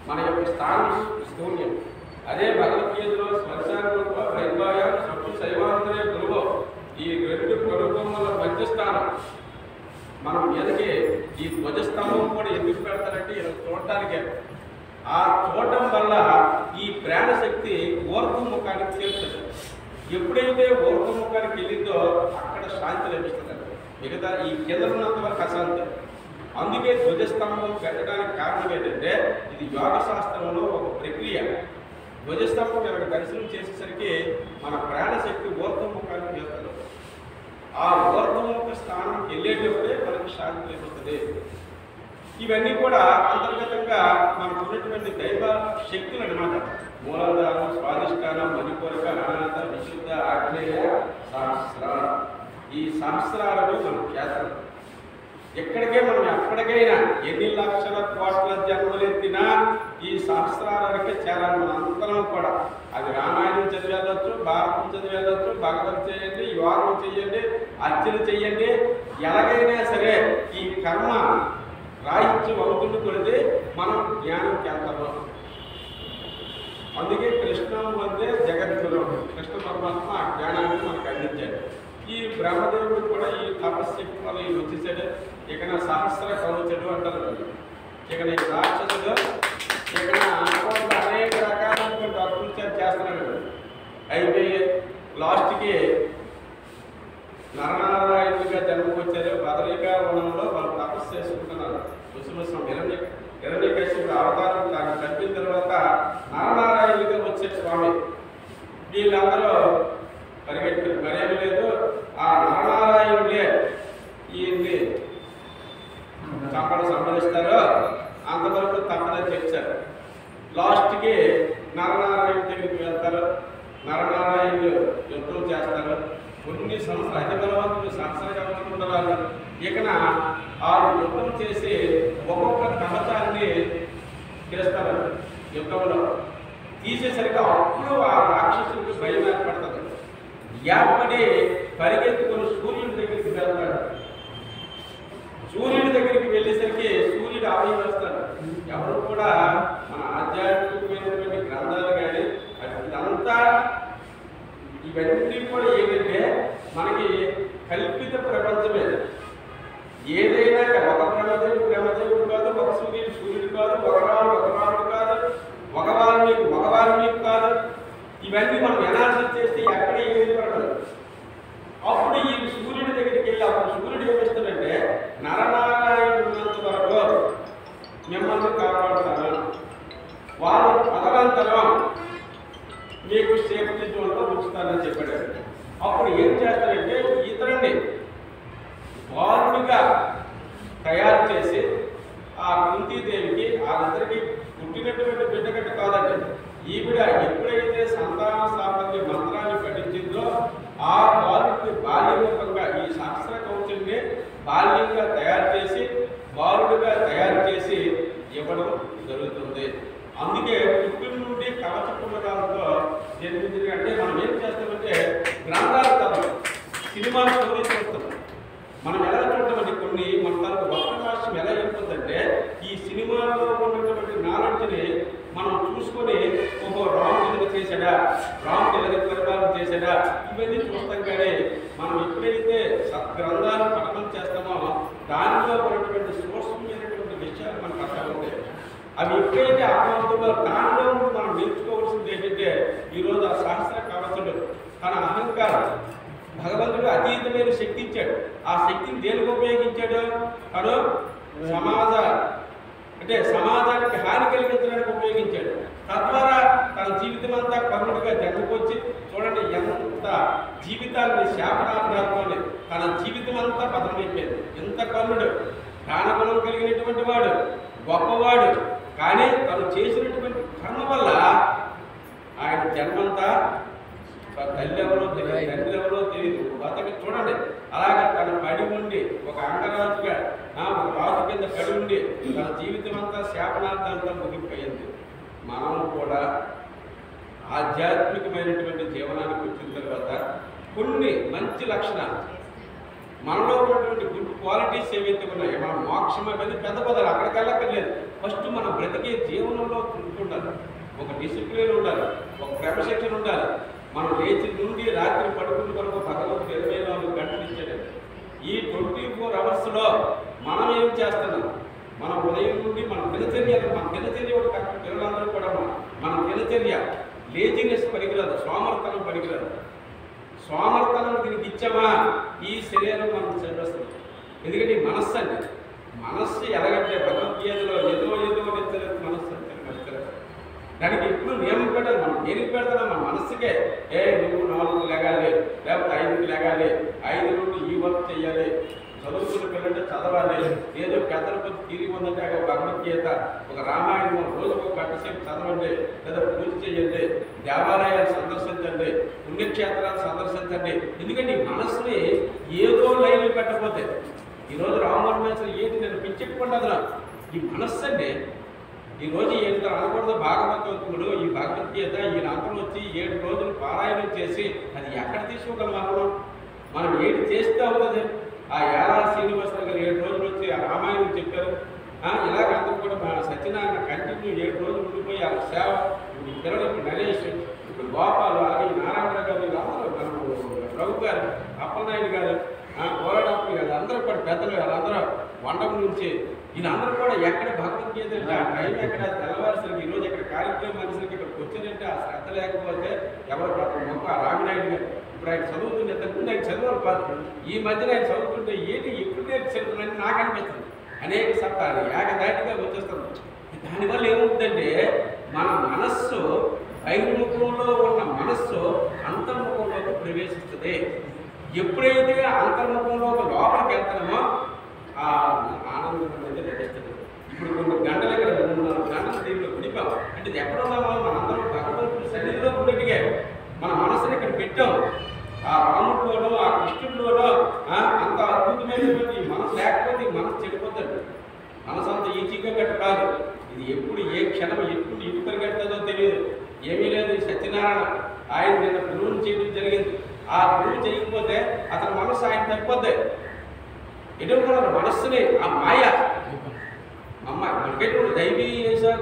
మన యొక్క స్థానం శూన్యం. అదే భగవద్గీతలో శ్మశానంలో వైద్వాయ సత్తు శైవాంతరే గురువు ఈ రెండు కుటుంబాల మధ్యస్థానం మనం మీదకి ఈ ధ్వజస్తంభం కూడా ఎందుకు పెడతారంటే ఇలా చూడటానికే. ఆ చూడటం వల్ల ఈ ప్రాణశక్తి ఊర్ధ్వముఖానికి చేరుతుంది. ఎప్పుడైతే ఊర్ధ్వముఖానికి వెళ్ళిందో అక్కడ శాంతి లభిస్తుంది. మిగతా ఈ కింద ఉన్నంత వరకు అశాంతి. అందుకే ధ్వజస్తంభం పెట్టడానికి కారణం ఏంటంటే ఇది యోగ శాస్త్రంలో ఒక ప్రక్రియ. ధ్వజస్తంభం కనుక దర్శనం చేసేసరికి మన ప్రాణశక్తి ఊర్ధ్వముఖానికి వెళ్తుంది. ఆ ఊర్ధ్వముఖ స్థానానికి వెళ్ళేటప్పుడే మనకు శాంతి లభిస్తుంది. ఇవన్నీ కూడా అంతర్గతంగా మనకు ఉన్నటువంటి దైవ శక్తులు అన్నమాట. మూలాధారం, స్వాధిష్టానం, మణిపూరక, అనాథ, విశుద్ధ, ఆగ్నేయ, సహస్రాలు. ఈ సహస్రాలను మనం చేస్తాం. ఎక్కడికే మనం ఎప్పటికైనా ఎన్ని లక్షల కోట్ల జన్మలెత్తినా ఈ సహస్రాలకే చేరాలి. మన అంతరం కూడా అది రామాయణం చదివి వెళ్ళొచ్చు, భారతం చదివి వెళ్ళొచ్చు, భగవత్ చేయండి, యోగం చెయ్యండి, అర్చన చెయ్యండి. ఎలాగైనా సరే ఈ కర్మ రాహిత్యం అవుతుంది కొడితే మనం జ్ఞానంకి వెళ్తాము. అందుకే కృష్ణం వందే జగద్గురు. కృష్ణ పరమాత్మ ఆ జ్ఞానాన్ని మనకు అందించాడు. ఈ బ్రహ్మదేవుడు కూడా ఈ తపస్శక్తి వల్ల ఈ వచ్చేసాడు. ఇక సహస్ర కవచడు అంటారు. ఇక రాక్షసుడు ఇక అనుకోకుండా అనేక రకాలైనటువంటి అకృత్యాలు చేస్తున్నాడు. అయితే లాస్ట్కి నరనారాయణుడిగా జన్మకొచ్చారు. బదరికా వనంలో వాళ్ళు తపస్సు చేసుకుంటున్నారు. హిరణ్యకశిపుడు అవతారం దాన్ని చంపిన తర్వాత నరనారాయణుడిగా వచ్చే స్వామి. వీళ్ళందరూ పరిగెట్టారు. మరేమి లేదు, ఆ నరనారాయణుడే ఈయన్ని చంపడం సంభవిస్తారు. అంతవరకు తప్పదని చెప్పారు. లాస్ట్కి నరనారాయణ దగ్గరికి వెళ్తారు. నరనారాయణుడు యుద్ధం చేస్తారు. కొన్ని సంవత్సరాలు అతి బలవంతులు సంవత్సరాలు ఉండరాలు. ఇక ఆరు యుద్ధం చేసి ఒక్కొక్క కవచాన్ని చేస్తారు. యుద్ధంలో తీసేసరికి అప్పుడు ఆ రాక్షసుడికి భయం ఏర్పడుతుంది. ఏర్పడి పరిగెత్తుకొని సూర్యుడి దగ్గరికి వెళ్తాడు. సూర్యుడి దగ్గరికి వెళ్ళేసరికి సూర్యుడు ఆలయం వేస్తాడు. ఎవరు కూడా మన ఆధ్యాత్మికమైనటువంటి గ్రంథాలు కానీ ఇదంతా ఇవన్నీ కూడా ఏంటంటే మనకి కల్పిత ప్రపంచమే. ఏదైనా ఒక బ్రహ్మదేవుడు కాదు, ఒక సూర్యుడు కాదు, ఒక రాముడు కాదు, ఒక వాల్మీకి కాదు. ఇవన్నీ మనం ఎనాలిసిస్ చేస్తే ఎక్కడ ఏది పడదు. అప్పుడు ఈ సూర్యుడి దగ్గరికి వెళ్ళి అప్పుడు సూర్యుడు ఏమిస్తాడంటే నరనారాయణుడు ఉన్నంత వరకు మిమ్మల్ని కాపాడుతాను, వాళ్ళు భగవంతరం మీకు సేఫ్టీ జోన్లో ఉంచుతానని చెప్పాడు. అప్పుడు ఏం చేస్తాడంటే ఇతరుని బాలుడిగా తయారు చేసి ఆ కుంతీదేవికి వాళ్ళిద్దరికి పుట్టినటువంటి బిడ్డగట్టు కాదండి, ఈవిడ ఎప్పుడైతే సంతాన సాఫల్య మంత్రాన్ని పఠించిందో ఆ బాలుడికి బాల్యరూపంగా ఈ శాస్త్ర కౌశల్ని బాల్యంగా తయారు చేసి బాలుడిగా తయారు చేసి ఇవ్వడం జరుగుతుంది. అందుకే పుట్టిన నుండి కవచ పుస్తకాలతో జన్మించింది. అంటే మనం ఏం చేస్తామంటే గ్రంథాలు చదవం, సినిమా స్టోరీస్ చూస్తాం. మనం ఎలా చూడటమంటే కొన్ని మన తరకు వక్రభాష్యం ఎలా అయిపోతుందంటే ఈ సినిమాలో ఉన్నటువంటి నాలెడ్జ్ని మనం చూసుకొని ఒక రాముడు ఇలా చేశాడా, రాముడు ఇలా పరిపాలన చేశాడా ఇవన్నీ చూస్తాం. కానీ మనం ఎప్పుడైతే సద్గ్రంథాలు పఠనం చేస్తామో దానిలో ఉన్నటువంటి సూక్ష్మమైనటువంటి విషయాలు మనకు అర్థమవుతాయి. అవి ఎప్పుడైతే అర్థమవుతుందో దానిలో మనం నేర్చుకోవాల్సింది ఏంటంటే ఈరోజు ఆ శాస్త్ర కవచుడు తన అహంకారం భగవంతుడు అతీతమైన శక్తి ఇచ్చాడు. ఆ శక్తిని దేనికి ఉపయోగించాడు? తను సమాజానికి హాని కలిగించడానికి ఉపయోగించాడు. తద్వారా తన జీవితం అంతా కరుణుడిగా జన్మకొచ్చి చూడండి జీవితాన్ని శాపనార్థాలతోనే తన జీవితం అంతా పతనమైపోయింది. ఎంత కన్నుడు, దానగుణం కలిగినటువంటి వాడు, గొప్పవాడు, కానీ తను చేసినటువంటి కర్మ వల్ల ఆయన జన్మంతా తల్లి ఎవరో తెలియదు, తండ్రి ఎవరో తెలియదు. అతనికి చూడండి, అలాగే తన పడి ఉండి ఒక అంగరాజుగా ఒక రాజు కింద పడి ఉండి తన జీవితం అంతా శాపనార్థాలతో ముగిపోయింది. మనం కూడా ఆధ్యాత్మికమైనటువంటి జీవనానికి వచ్చిన తర్వాత కొన్ని మంచి లక్షణాలు, మనలో ఉన్నటువంటి గుడ్ క్వాలిటీస్ ఏవైతే ఉన్నాయో, మన మోక్షం అనేది పెద్ద పదాలు అక్కడికి వెళ్ళక్కర్లేదు. ఫస్ట్ మనం బ్రతికే జీవనంలో ఉండాలి, ఒక డిసిప్లిన్ ఉండాలి, ఒక క్రమశిక్షణ ఉండాలి. మనం లేచి నుండి రాత్రి పడుకున్న వరకు భగవంతుడు 24 గంటలు ఇచ్చాడు. ఈ 24 అవర్స్లో మనం ఏం చేస్తున్నాం? మన ఉదయం నుండి మన దినచర్య ఒక కరెక్ట్ పిల్లలందరూ కూడా మన దినచర్య లేజినెస్ పనికిరాదు, సోమర్తనం పనికిరాదు. సోమర్తనం దీనికి ఇచ్చామా ఈ శరీరం మనం చదివేస్తుంది. ఎందుకంటే మనస్సు అండి, మనస్సు ఎలాగంటే భగవద్గీతలో ఏదో నిచ్చలేదు మనస్సు అంటే నచ్చలేదు. దానికి ఎప్పుడు నియమం పెట్టాలి. మనం దేనికి పెడతాం? మన మనస్సుకే నువ్వు 4కు లెగాలి, లేకపోతే 5కి లెగాలి, 5 నుండి ఈ వర్క్ చేయాలి, చదువుకున్న పిల్లలంటే చదవాలి, ఏదో పెద్దల కొద్ది తిరిగి ఉందంటే ఒక భగవద్గీత, ఒక రామాయణం రోజుకు ఒక గంట సేపు చదవండి, లేదా పూజ చేయండి, దేవాలయాలు సందర్శించండి, పుణ్యక్షేత్రాలు సందర్శించండి. ఎందుకంటే ఈ మనస్సుని ఏదో లైన్లు పెట్టకపోతే ఈరోజు రామోహన్ ఏంటి నేను పిచ్చెట్టుకుంటున్నా, ఈ మనస్సు అండి. ఈరోజు ఏంటో అనకూడదు, భాగవతోత్తముడు ఈ భగవద్గీత ఈ రంగం వచ్చి 7 రోజులు పారాయణం చేసి అది ఎక్కడ తీసుకోగలం? మనం ఏంటి చేస్తే అవుతుంది? ఆ యాలా శ్రీనివాసరావు గారు 7 రోజులు వచ్చి ఆ రామాయణం చెప్పారు. ఇలాగ అందరూ కూడా మన సత్యనారాయణ కంటిన్యూ 7 రోజులు ఉండిపోయి ఆ సేవ, పిల్లలు ఇప్పుడు నరేష్, ఇప్పుడు గోపాలు, అలాగే నారాయణ గారు, అందరూ మన ప్రభు గారు, అప్పలనాయుడు గారు, పోరాడప్ప గారు, అందరూ కూడా పెద్దలు, వాళ్ళందరూ వంటం నుంచి వీళ్ళందరూ కూడా ఎక్కడ భగవద్గీత టైం ఎక్కడ తెల్లవారుసరికి ఈరోజు ఇక్కడ కార్యక్రమం మనుషులకి ఇక్కడికి వచ్చిందంటే ఆ శ్రద్ధ లేకపోతే ఎవరు మొక్క రామినాయుడు గారు ఇప్పుడు ఆయన చదువుతుంటే ఇంతకుముందు ఆయన చదువులు కాదు, ఈ మధ్యన ఆయన చదువుతుంటే ఏంటి ఎప్పుడు నేర్చుకుంటుందని నాకు అనిపిస్తుంది. అనేక సత్తాలు ఏకదాటిగా వచ్చేస్తుంది. దానివల్ల ఏమవుతుందంటే మన మనస్సు బహిర్ముఖంలో ఉన్న మనస్సు అంతర్ముఖంలోకి ప్రవేశిస్తుంది. ఎప్పుడైతే అంతర్ముఖంలోకి లోపలికి వెళ్తామో ఆ ఆనందం అనేది లభిస్తుంది. ఇప్పుడు కొన్ని గంటల ఇక్కడ 3-4 గంటలు దీంట్లో విడిపాం అంటే ఇది ఎక్కడ ఉన్నామో మనందరం భగవంతుడి సన్నిధిలో ఉన్నట్టుగా మన మనసుని ఇక్కడ పెట్టాం. ఆ రాముడిలోనో ఆ కృష్ణుడిలోనో అంత అద్భుతమైనటువంటి మనసు లేకపోతే ఈ మనసు చెడిపోతుంది. మనసు అంత ఈజీగా గట్ట కాదు. ఇది ఎప్పుడు ఏ క్షణం ఎప్పుడు ఇటు పరిగెడుతుందో తెలియదు. ఏమీ లేదు. సత్యనారాయణ ఆయన నిన్న గురువుని చేయడం జరిగింది. ఆ గురువు చేయకపోతే అతని మనసు ఆయన తగ్గిపోద్ది. ఎటువంటి మనస్సుని ఆ మాయ మనకెటువంటి దైవీ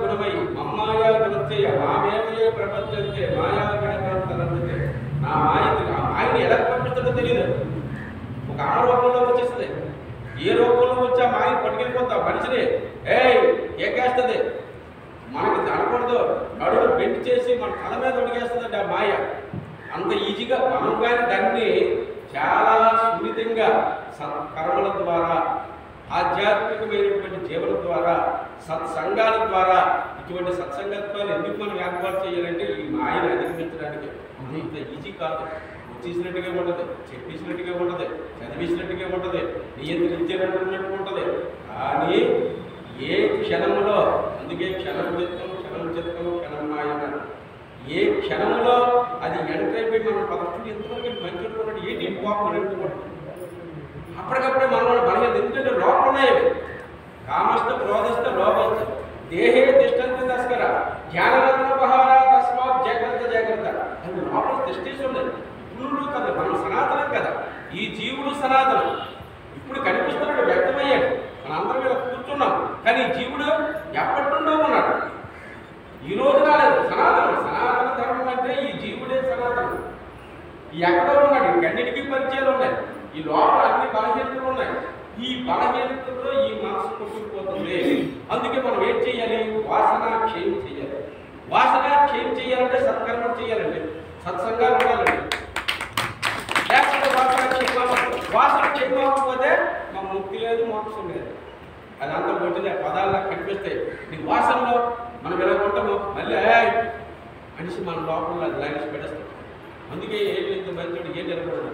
గుణమై మమ్మాయా గుణత్యయ మామేమయే ప్రపంచంతే మాయా గణకంతే నా మాయకి ఆ మాయని ఎలా పంపిస్తుందో తెలియదు. ఒక రూపంలో వచ్చేస్తుంది. ఏ రూపంలో వచ్చి ఆ మాయని పట్టుకెళ్ళిపోతా మనిషిని ఏకేస్తుంది. మనకి అనకూడదు, నడుము బెండ్ చేసి మన తల మీద ఒడిగేస్తుందండి ఆ మాయ. అంత ఈజీగా మనం కానీ దాన్ని చాలా సున్నితంగా సత్కర్మల ద్వారా ఆధ్యాత్మికమైనటువంటి జీవనం ద్వారా సత్సంగాల ద్వారా ఇటువంటి సత్సంగత్వాలు ఎందుకు మనం ఏర్పాటు చేయాలంటే ఈ మాయను అధిగమించడానికి. ఇంత ఈజీ కాదు. వచ్చేసినట్టుగా ఉండదు, చెప్పేసినట్టుగా ఉండదు, చదివేసినట్టుగా ఉండదు, నియంత్రించినట్టు ఉంటుంది. కానీ ఏ క్షణంలో, అందుకే క్షణం క్షణం మాయ, ఏ క్షణంలో అది ఎంటర్ అయిపోయి మనం పదవులు ఎంతవరకు మంచి ఉన్నాడు ఏంటి ఇంపార్టెంట్ అప్పటికప్పుడే మనలో బలహీనత. ఎందుకంటే లోపల ఉన్నాయి కామస్థ క్రోధస్థ లోభస్థ దేహే తిష్టంతి తస్కర జ్ఞానరత్న బహార తస్మాత్ జాగ్రత్త అది లోపల తిష్టేసి ఉండదు. ఇప్పుడు కదా మనం సనాతనం కదా, ఈ జీవుడు సనాతనం. ఇప్పుడు కనిపిస్తున్నాడు, వ్యక్తమయ్యాడు, మనందరం మీద కూర్చున్నాం. కానీ ఈ జీవుడు ఎప్పటి నుండో ఉన్నాడు, ఈ రోజు రాలేదు. సనాతన ధర్మం అంటే ఈ జీవుడే సనాతనం. ఎక్కడో ఉన్నాడు, ఇంకన్నిటికీ పరిచయాలు ఉన్నాయి. ఈ లోపల అన్ని బలహీనతలు ఉన్నాయి. ఈ బలహీనతలో ఈ మనసు కొట్టుకుపోతుంది. అందుకే మనం ఏం చేయాలి? వాసన క్షయం చేయాలి. వాసన క్షయం చేయాలంటే సత్కర్మం చేయాలండి, సత్సంగాలు ఉండాలండి. లేకపోతే వాసన క్షయం అవ్వకపోతే మా ముక్తి లేదు, మోక్షం లేదు. అది అంత కొట్టింది పదాల్లో కనిపిస్తాయి. నీ వాసనలో మనం ఎలా ఉంటామో మళ్ళీ మనిషి మన లోపల అది లాగేసి పెట్టేస్తాం. అందుకే ఏంటి ఇంత మంచోడు ఏంటి అనుకున్నాడు,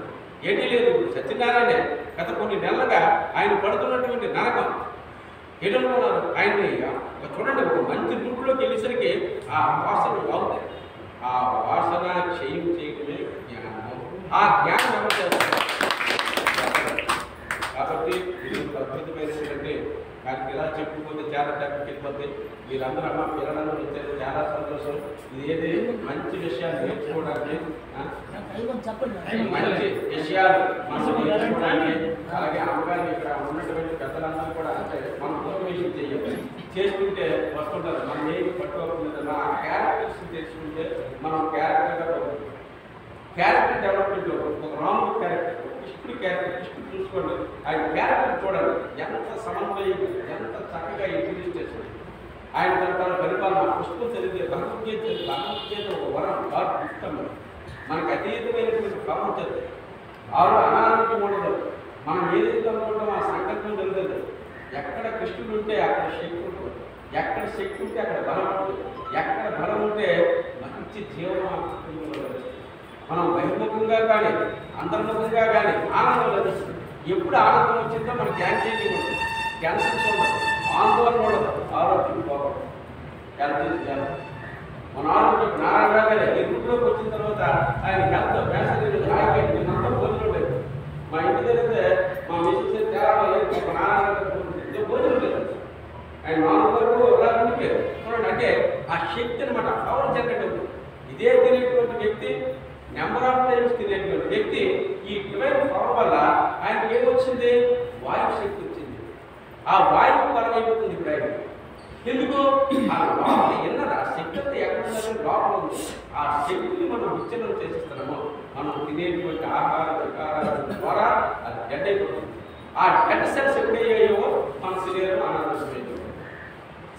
ఏంటి లేదు. సత్యనారాయణ గత కొన్ని నెలలుగా ఆయన పడుతున్నటువంటి నరకం ఏంటనుకున్నారు. ఆయన్ని చూడండి, ఒక మంచి రూట్లోకి వెళ్ళేసరికి ఆ వాసన బాగుంది. ఆ వాసన చేయడమే జ్ఞానం. ఆ జ్ఞానం ఎవరు చేస్తారు కాబట్టి ఇది అద్భుతమైనటువంటి నాకు ఇలా చెప్పుకుంటే చాలా టైంకి వెళ్ళిపోతాయి. మీరందరూ అమ్మ పిల్లలందరూ వచ్చారు, చాలా సంతోషం. ఇది ఏది మంచి విషయాలు నేర్చుకోవడానికి, మంచి విషయాలు మనసు నేర్చుకోవడానికి, అలాగే అమ్మగారిని ఇక్కడ ఉన్నటువంటి పెద్దలందరూ కూడా అంటే మనం మోటివేషన్ చేయాలి. చేసుకుంటే వస్తుంటారు. మనం ఏమి పట్టుకోకుండా ఆ క్యారెక్టర్స్ తెచ్చుకుంటే మనం క్యారెక్టర్ డెవలప్మెంట్ ఒక రాంగ్ క్యారెక్టర్, కృష్ణుడి క్యారెక్టర్, కృష్ణుడు చూసుకోండి. ఆయన క్యారెక్టర్ చూడండి ఎంత సమన్వయం, ఎంత చక్కగా ఇంట్రడ్యూస్ చేశాడు. ఆయన తన పరిపాలన పుష్పం చదివితే భగవద్గీత ఒక వరం, గాడ్ ఇష్టం. మనకు అతీతమైనటువంటి భావం చదివి అనారోగ్యం ఉండదు. మనం ఏదైతే అనుకుంటామో ఆ సంకల్పం జరుగుతుంది. ఎక్కడ కృష్ణుడు ఉంటే అక్కడ శక్తి ఉంటుంది, ఎక్కడ శక్తి ఉంటే అక్కడ బలం ఉంటుంది, ఎక్కడ బలం ఉంటే మంచి జీవనం మనం బహిర్ముఖంగా కానీ అంతర్ముఖంగా కానీ ఆనందం లభిస్తుంది. ఎప్పుడు ఆనందం వచ్చిందో మనకి యాంగ్జైటీ ఉండదు, క్యాన్సర్స్ ఉండదు, ఆందోళన ఉండదు, ఆరోగ్యం బాగుంటుంది. హెల్త్ మన ఆరోగ్యం నారాయణ గారే ఈ రూట్లోకి వచ్చిన తర్వాత ఆయన హెల్త్ వ్యాసంగా రాయకండి అంతా భోజనం లేదు. మా ఇంటి జరిగితే మా మిస్సెస్ చాలా ఒక నారాయణ భోజనం లేదు. ఆయన 4 వరకు అలా ఉండిపోయారు. చూడండి, అంటే ఆ శక్తి అనమాట, పవర్ జనరేట్ అవుతుంది. ఇదే తినేటువంటి వ్యక్తి నెంబర్ ఆఫ్ టైమ్స్ తినేటువంటి వ్యక్తి ఈ డివైన్ పవర్ వల్ల ఆయనకి ఏమొచ్చింది, వాయు శక్తి వచ్చింది. ఆ వాయువు బలం అయిపోతుంది ఇప్పుడు ఆయన. ఎందుకు ఆ లోపల ఎన్నది ఆ శక్తి అంతా ఎక్కడ లోపల ఉంది. ఆ శక్తిని మనం విచ్ఛిన్నం చేసేస్తున్నాము. మనం తినేటువంటి ఆహార వికారాల ద్వారా అది డెడ్ అయిపోతుంది. ఆ డెడ్ సెల్స్ ఎప్పుడయ్యాయో మన శరీరం అనారోగ్యమైపోతుంది.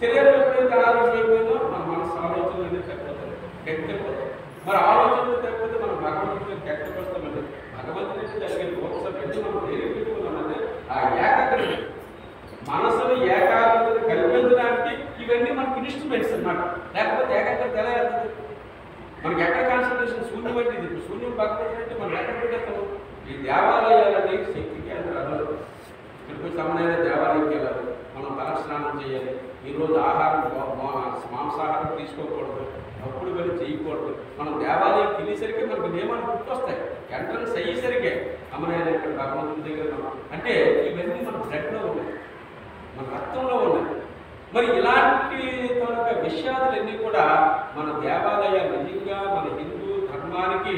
శరీరం ఎప్పుడైతే అనారోగ్యమైపోయిందో మన మనసు ఆలోచనలు అనేది తగ్గిపోతుంది, గట్టిపోతుంది. మరి ఆలోచనలు తగ్గిపోతే మనం భగవంతుడిని గట్టిపోతామండి. భగవంతుడి జరిగే ఒకసారి మనం ఏది పెట్టుకున్నామంటే ఆ ఏకాగ్రత, మనసును ఏకాగ్రతను కల్పించడానికి ఇవన్నీ మనకి ఇన్స్ట్రుమెంట్స్ అన్నమాట. లేకపోతే ఏకాగ్రత ఎలా వెళ్తుంది? మనకి ఎక్కడ కాన్సన్ట్రేషన్ శూన్యం అంటే ఇది శూన్యం పక్కన మనం ఎక్కడ పెట్టేస్తాము? ఈ దేవాలయాలని శక్తి కేంద్రాలు. ఇక్కడికి సమయమైన దేవాలయంకి వెళ్ళాలి, మనం తలస్నానం చేయాలి. ఈరోజు ఆహారం మాంసాహారం తీసుకోకూడదు, అప్పుడు వెళ్ళి చేయకూడదు. మనం దేవాలయం తినేసరికి మనకు నియమాలు గుర్తొస్తాయి. ఎంట్రన్స్ అయ్యేసరికే అమ్మనైనా ఇక్కడ భగవంతుడి దగ్గర అంటే ఇవన్నీ మన బ్లడ్లో ఉన్నాయి, మన రక్తంలో ఉన్నాయి. మరి ఇలాంటి తాలూకా విషయాలన్నీ కూడా మన దేవాలయాలు నిజంగా మన హిందూ ధర్మానికి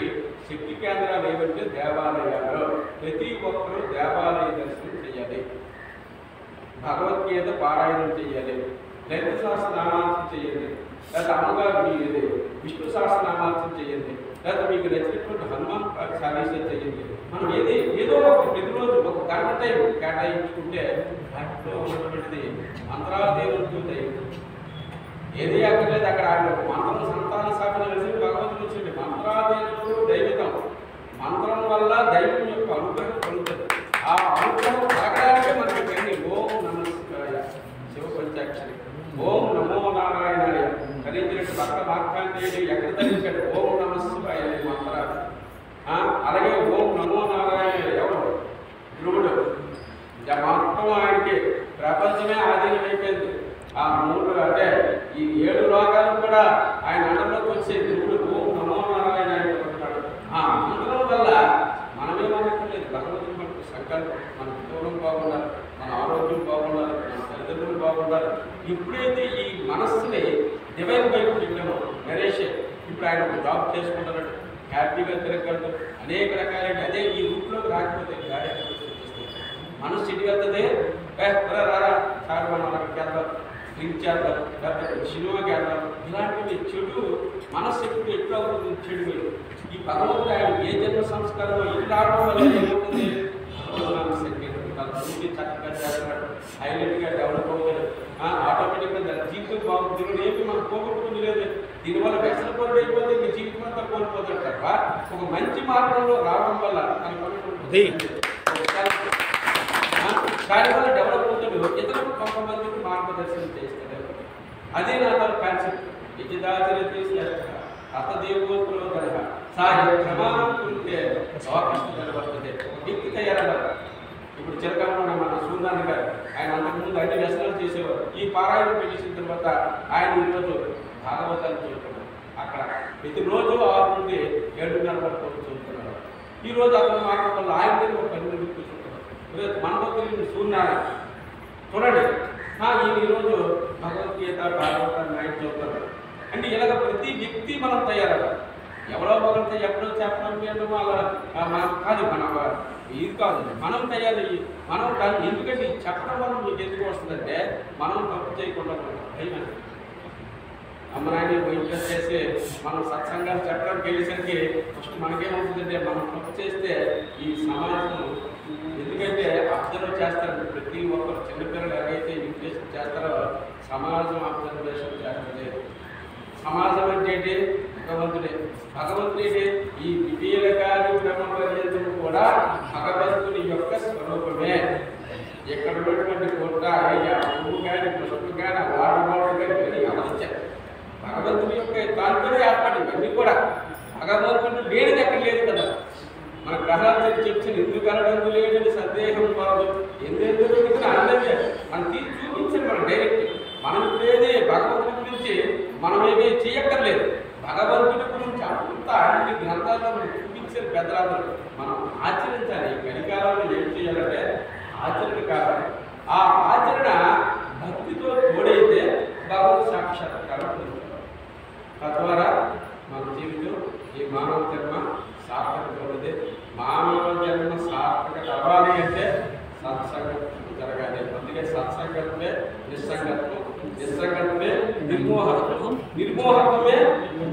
శక్తి కేంద్రాలు ఏమంటే దేవాలయాలు. ప్రతి ఒక్కరూ దేవాలయ దర్శనం చేయాలి, భగవద్గీత పారాయణం చేయాలి, లలిత సహస్రనామార్చన చేయండి, లేదా అమ్మగారు విష్ణు సహస్రనామార్చన చేయండి, లేదా మీకు నచ్చినటువంటి హనుమాన్ చాలీసా చేయండి. మనం ఏదో ఒక ప్రతిరోజు ఒక గంట టైం కేటాయించుకుంటే వాటిలో ఉన్నటువంటిది మంత్రాదేవులతో ఏది అక్కర్లేదు. అక్కడ ఆయన మంత్రం సంతాన సాధన కలిసి భగవంతుడు వచ్చింది. మంత్రాదేవుడు దైవితం, మంత్రం వల్ల దైవం యొక్క అనుగ్రహం కలుగుతుంది. ఆ అనుగ్రహం కలగడానికే మనకి వెళ్ళి ఓం నమః శివాయ, శివ పంచాక్షరి, ఓం నమో నారాయణాయ కలిగినట్టు భక్త మార్కాండేయుడు ఎక్కడ తగ్గించాడు ఓం నమః శివాయ అనే మంత్రాలు. అలాగే ఓం నమో నారాయణ ఎవరు ధ్రువుడు, మొత్తం ఆయనకి ప్రపంచమే ఆధీనమైపోయింది. ఆ 3 అంటే ఈ 7 లోకాలు కూడా ఆయన అండలోకి వచ్చే ధ్రువుడు ఓం నమో నారాయణ అనుకుంటున్నాడు. ఆ మంత్రం వల్ల మనమేమనుకోలేదు, భగవంతుడు మనకు సంకల్పం, మన కుటుంబం బాగుండాలి, మన ఆరోగ్యం బాగుండాలి, మన తల్లిదండ్రులు బాగుండాలి. ఇప్పుడైతే ఈ మనస్సుని డివైన్ వైపు పెట్టాము. నరేష్ ఇప్పుడు ఆయన ఒక జాబ్ చేసుకుంటున్నాడు, హ్యాపీగా తిరగలదు, అనేక రకాలైన అదే ఈ రూట్లోకి రాకపోతే గాడి మనసు చెడు వెళ్తుంది. రారా సార్ మనం అక్కడికి వెళ్దాం, డ్రింక్ చేద్దాం, లేకపోతే సినిమాకి వెళ్దాం, ఇలాంటివి చెడు మనస్సు ఎప్పుడు ఎట్లా అవుతుంది చెడు. ఈ భగవంతుడు ఆయన ఏ జన్మ సంస్కారం ఇది రావడం వల్ల ఏమవుతుంది, చక్కగా చేస్తున్నాడు, హైలైట్గా డెవలప్ అవుతాడు, ఆటోమేటిక్గా దాని జీవితం బాగుంటుంది. ఏమి మనం పోగొట్టుకుని లేదు. దీనివల్ల వ్యసనపరుడు అయిపోతే మీ జీవితం అంతా కోల్పోతాడు తప్ప ఒక మంచి మార్గంలో రావడం వల్ల దానివల్ల డెవలప్ అవుతాడు. ఇతరులకు కొంతమందికి మార్గదర్శనం చేస్తాడు. అదే నా కాన్సెప్ట్. యజదాచరతి అతదేవోత్రోధర ప్రమాణం ఉంటే అవకాశం వస్తుంది. వ్యక్తి తయారన్నారు. ఇప్పుడు చిరకాలంలో మన సూర్యనారాయణ గారు ఆయన అంతకుముందు అన్ని వ్యసనాలు చేసేవారు. ఈ పారాయణం చేసిన తర్వాత ఆయన ఈరోజు భాగవతాన్ని చదువుతున్నారు. అక్కడ ప్రతిరోజు 6 నుండి 7:30 వరకు చదువుతున్నారు. ఈరోజు అతను మాట్లాడడం వల్ల ఆయన మీద ఒక 10 మంది కూర్చుంటున్నారు. ఈరోజు మనతో తెలియని సూర్యనారాయణ చూడండి, ఈయన ఈరోజు భగవద్గీత భాగవతాన్ని ఆయన చదువుతున్నారు. అంటే ఇలాగ ప్రతి వ్యక్తి మనం తయారవ్వాలి. ఎవరో ఒకరితో ఎప్పుడో చెప్పడం అలా కాదు, మన ఇది కాదు, మనం తయారయ్యి మనం దాన్ని. ఎందుకంటే చెప్పడం వల్ల మీకు ఎందుకు వస్తుందంటే మనం తప్పు చేయకుండా భయం. అమ్మనాయని వైద్యం చేసి మనం సత్సంగాలు చెప్పడానికి వెళ్ళేసరికి ఫస్ట్ మనకేమవుతుందంటే మనం తప్పు చేస్తే ఈ సమాజం, ఎందుకంటే అబ్జర్వ్ చేస్తారు ప్రతి ఒక్కరు. చిన్నపిల్లలు ఎవరైతే ఇన్వేషన్ చేస్తారో సమాజం అబ్జర్వేషన్ చేస్తుంది. సమాజం అంటే ఏంటి? భగవంతుడే. భగవంతుడే. ఈ వివేకాది బ్రహ్మపర్యంతం కూడా భగవంతుని యొక్క స్వరూపమే. ఎక్కడ ఉన్నటువంటి కోట పువ్వు కానీ పుష్పు కానీ వాడు కానీ అవసరం భగవంతుని యొక్క తానుతోనే ఏర్పాటు. ఇవన్నీ కూడా భగవంతుడు లేనిది ఎక్కడ లేదు కదా. మన గ్రహాలు చెప్పిన ఎందుకు అనడం లేదని సందేహం కాదు. ఎందుకు అందరికీ మనం చూపించారు. మనం డైరెక్ట్ మనం ఇప్పుడేది భగవంతుడి గురించి మనం ఏమీ చేయక్కర్లేదు. భగవంతుడి గురించి అంతా అన్ని గ్రంథాల్లో మనం చూపించారు పెద్దలందరూ. మనం ఆచరించాలి. కలికాలంలో ఏం చేయాలంటే ఆచరణ కావాలి. ఆ ఆచరణ భక్తితో తోడైతే భగవత్ సాక్షాత్కారం. తద్వారా మన జీవితం ఈ మానవ జన్మ సార్థకమైనది. మానవ జన్మ సార్థకత అవ్వాలి అంటే సత్సంగత్వం జరగాలి. అందుకే సత్సంగత్వమే నిస్సంగత్వం, నిస్సంగత్వమే నిర్మోహత్వం, నిర్మోహత్వమే